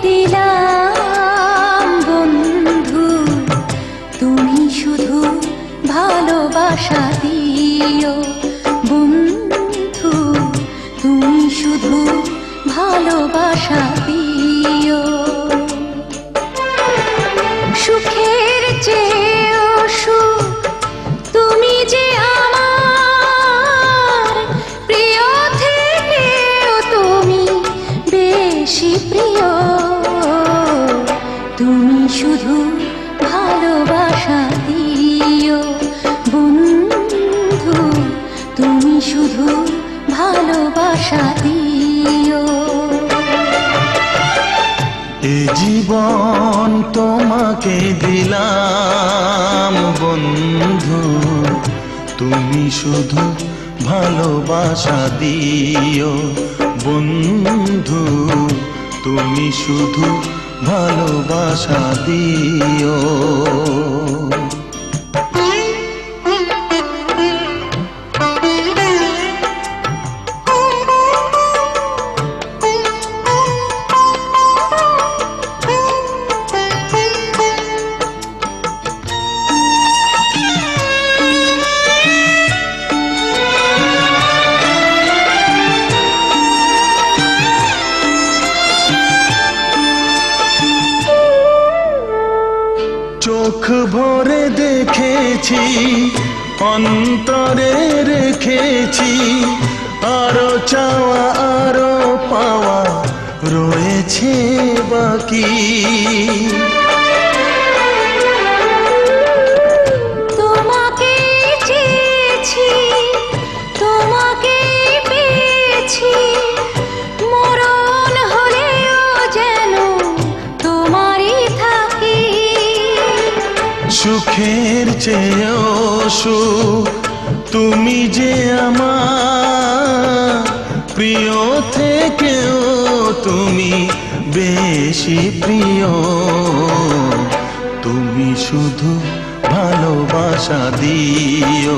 দিলাম বন্ধু, তুমি শুধু ভালোবাসা দিও বন্ধু, তুমি শুধু ভালোবাসা দিও। সুখের চেয়েও সুখ তুমি যে আমার, প্রিয় থেকেও তুমি বেশি প্রিয়। তুমি শুধু ভালোবাসা দিও বন্ধু, তুমি শুধু ভালোবাসা দিও। এ জীবন তোমাকে দিলাম বন্ধু, তুমি শুধু ভালোবাসা দিও বন্ধু, তুমি শুধু ভালোবাসা দিও। চোখ ভরে দেখেছি, অন্তরে রেখেছি, আরো চাওয়া আরো পাওয়া রয়েছে বাকি। তোমাকে চেয়েছি, তোমাকে পেয়েছি, মরণ হলেও যেন তোমারই থাকি। সুখের চেয়েও সুখ তুমি যে আমার, প্রিয় থেকেও তুমি বেশি প্রিয়। তুমি শুধু ভালোবাসা দিও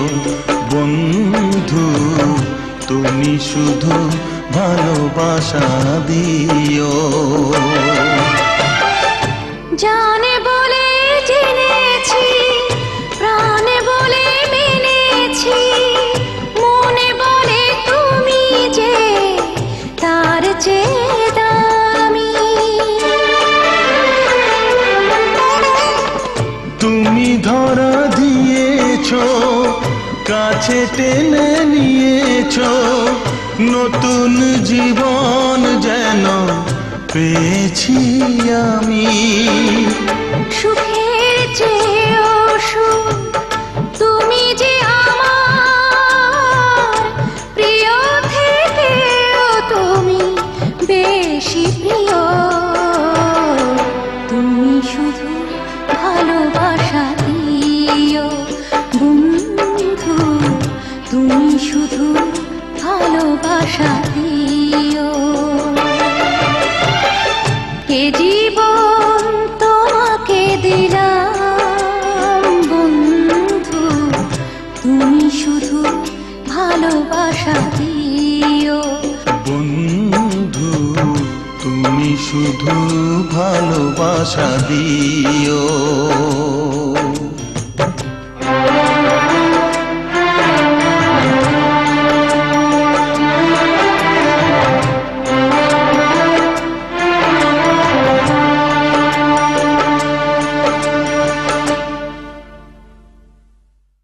বন্ধু, তুমি শুধু ভালোবাসা দিও। জানে বলে জেনেছি, প্রাণে বলে মেনেছি, মনে বলে তুমি যে তার চেয়ে দামি। তুমি ধরা দিয়েছো, কাছে টেনে নিয়েছো, নতুন জীবন যেন পেয়েছি আমি। সুখের চেয়েও সুখ তুমি যে আমার, প্রিয় থেকেও তুমি বেশি প্রিয়। তুমি শুধু ভালোবাসা দিও বন্ধু, তুমি শুধু ভালোবাসা দিও। এ জীবন তোমাকে দিলাম বন্ধু, তুমি শুধু ভালোবাসা দিও বন্ধু, তুমি শুধু ভালোবাসা দিও।